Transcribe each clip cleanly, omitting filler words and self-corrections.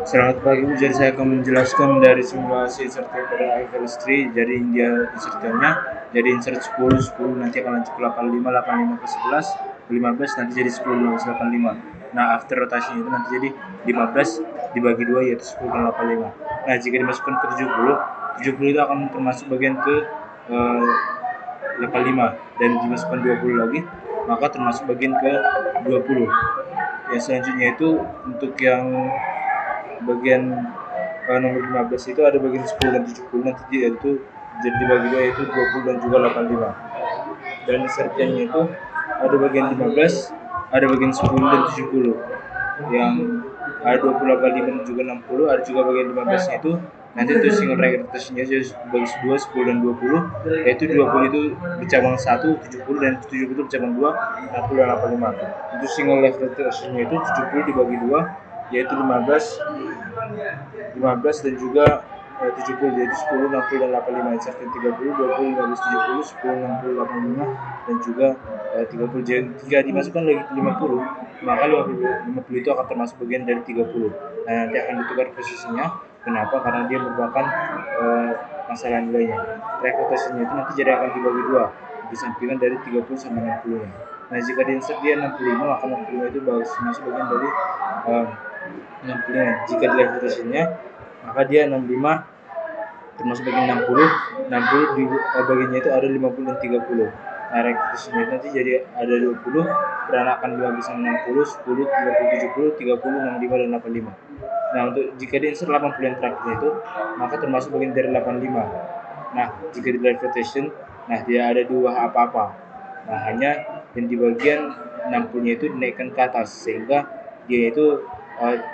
Selamat pagi Bu, jadi saya akan menjelaskan dari simulasi inserted pada IFRS 3. Jadi dia insertnya, jadi insert 10, 10 nanti akan lanjut ke 85, 85 ke 11, 15 nanti jadi 10, 15, 85. Nah after rotasinya itu nanti jadi 15 dibagi 2 yaitu 10 dan 85. Nah jika dimasukkan ke 70, 70 itu akan termasuk bagian ke 85 dan dimasukkan 20 lagi maka termasuk bagian ke 20. Ya selanjutnya itu untuk yang bagian nomor 15 itu ada bagian 10 dan 70 nanti yaitu jadi dibagi dua yaitu 20 dan juga 85. Dan sertiannya itu ada bagian 15, ada bagian 10 dan 70. Yang ada 20, 85 dan juga 60, ada juga bagian 15 nya itu nanti itu single right rotation-nya jadi bagi 2, 10 dan 20 yaitu 20 itu bercabang 1, 70 dan 70 bercabang 2, 60 dan 85. Untuk single left rotation-nya itu 70 dibagi 2 yaitu 15 dan juga 70 jadi 10, 60 dan 85 insertion 30, 20, 15, 70, 10, 60, 85 dan juga 30. Jika dimasukkan lagi ke 50 maka 50 itu akan termasuk bagian dari 30. Nah nanti akan ditukar posisinya. Kenapa? Karena dia merupakan masalah nilainya. Track rotation-nya itu nanti jadi akan dibagi dua disampingkan dari 30 sama 60 nya. Nah jika di insert dia 65 maka 65 itu masuk bagian dari 65. Jika di left rotation-nya maka dia 65 termasuk bagian 60 di bagiannya itu ada 50 dan 30. Nah rotation-nya nanti jadi ada 20 beranakan 15 sama 60, 10, 30, 70, 30, 65 dan 85. Nah untuk jika di insert 80 yang terakhir itu maka termasuk bagian dari 85. Nah jika di left rotation nah dia ada dua apa-apa. Nah hanya yang di bagian 60 nya itu dinaikkan ke atas sehingga dia itu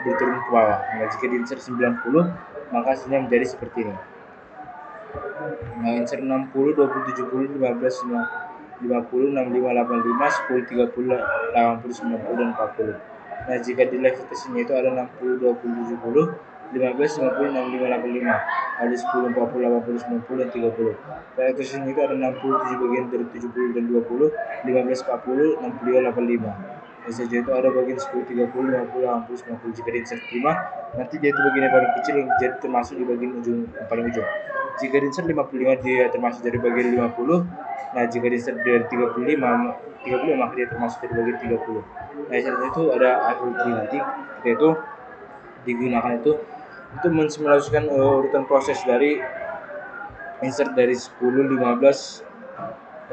berturun ke bawah. Nah jika di insert 90 maka hasilnya menjadi seperti ini. Nah insert 60, 20, 70, 15, 50, 65, 85, 10, 30, 80, 90 dan 40. Nah jika di left rotation-nya itu ada 60, 20, 70, 15, 50, 65, 85, ada 10, 40, 80, 90 dan 30. Left rotation-nya itu ada 67 bagian dari 70 dan 20, 15, 40, 65, 85. Saja itu ada bagian 10, 30, 50, 80, 90. Jika di insert 5 nanti dia itu bagian yang paling kecil yang jadi termasuk di bagian ujung yang paling ujung. Jika di insert 55 dia termasuk dari bagian 50. Nah jika di insert dari 35 maka dia termasuk dari bagian 30. Nah itu ada algoritma nanti itu digunakan itu untuk mensimulasikan urutan proses dari insert dari 10, 15,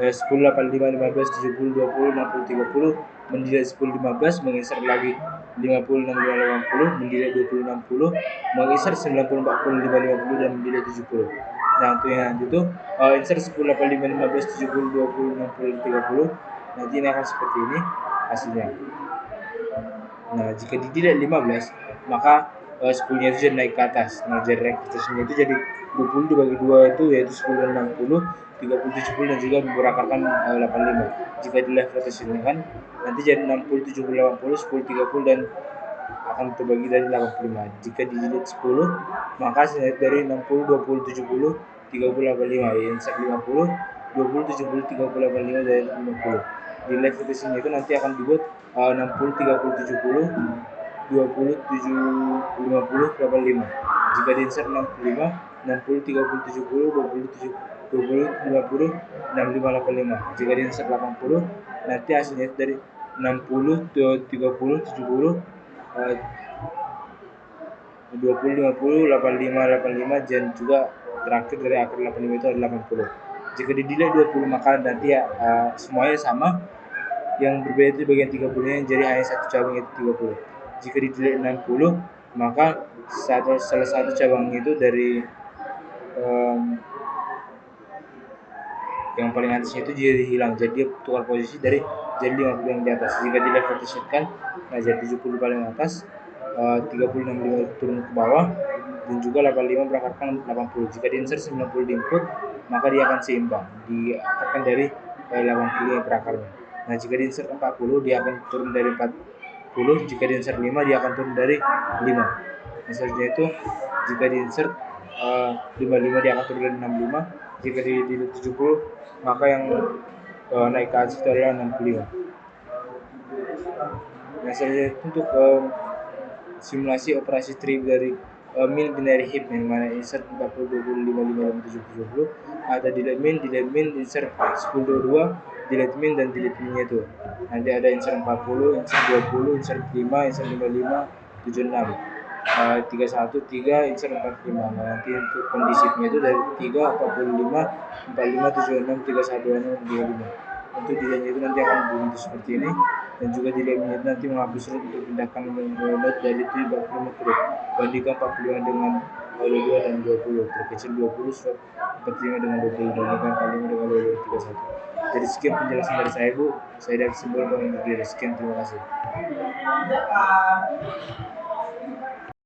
10, 85, 15, 70, 20, 60, 30 mendelete 10, 15 menginsert lagi 50, 65, 80 mendelete 20, 60 menginsert 90, 40, 55, 50 dan mendelete 70. Nah untuk yang lanjut itu insert 10, 85, 15, 70, 20, 60, 30 nanti ini akan seperti ini hasilnya. Nah jika di delete 15 maka 10 nya itu jadi naik ke atas. Nah jadi rekrutasinya itu jadi 20 dibagi 2 itu yaitu 10 dan 60, 30, 70 dan juga memberakarkan 85. Jika di left rotation kan nanti jadi 60, 70, 80, 10, 30 dan akan terbagi dari 85. Jika di delete 10 maka hasilnya dari 60, 20, 70, 30, 85 ya insert 50, 20, 70, 30, 85 dari 50. Di left rotation itu nanti akan dibuat 60, 30, 70, 20, 7, 50, 85. Jika di insert 65, 60, 30, 70, 20, 20, 50, 65, 85. Jika di insert 80, nanti hasilnya dari 60, 30, 70, 20, 50, 85, 85 dan juga terakhir dari akar 85 itu adalah 80. Jika di delete 20 maka nanti semuanya sama. Yang berbeda itu bagian 30 nya jadi hanya satu cabang itu 30. Jika di delete 60 maka salah satu cabang itu dari yang paling atas itu jadi hilang, jadi dia tukar posisi dari jadi 50 yang di atas. Jika di left rotation kan nah jadi 70 paling atas, 30, 65 turun ke bawah dan juga 85 berakarkan 80. Jika di insert 90 di input maka dia akan seimbang diakarkan dari 80 yang berakarnya. Nah jika di insert 40 dia akan turun dari 40, jika di insert 5 dia akan turun dari 5. Nah selanjutnya itu jika di insert 55 dia akan turun dari 65, jika di 70 maka yang naik ke atas itu adalah 65. Nah selanjutnya untuk simulasi operasi trip dari min binary heap yang mana insert 40 20 55 70 70 ada delete min insert 10 22 delete min dan delete minnya itu nanti ada insert 40 insert 20 insert 5 insert 55 76 313 insert 45. Nah, nanti untuk kondisinya itu dari 3 45 45 76 31 25. Untuk delaynya itu nanti akan bunyi seperti ini dan juga delaynya itu nanti menghapus root untuk pindahkan node dari 45 ke root. Bandingkan 45 dengan 22 dan 20. Terkecil 20 swap 45 dengan 20 bandingkan 45 dengan 22 31. Jadi sekian penjelasan dari saya Bu. Saya dari Simbol Bank Indonesia. Sekian terima kasih.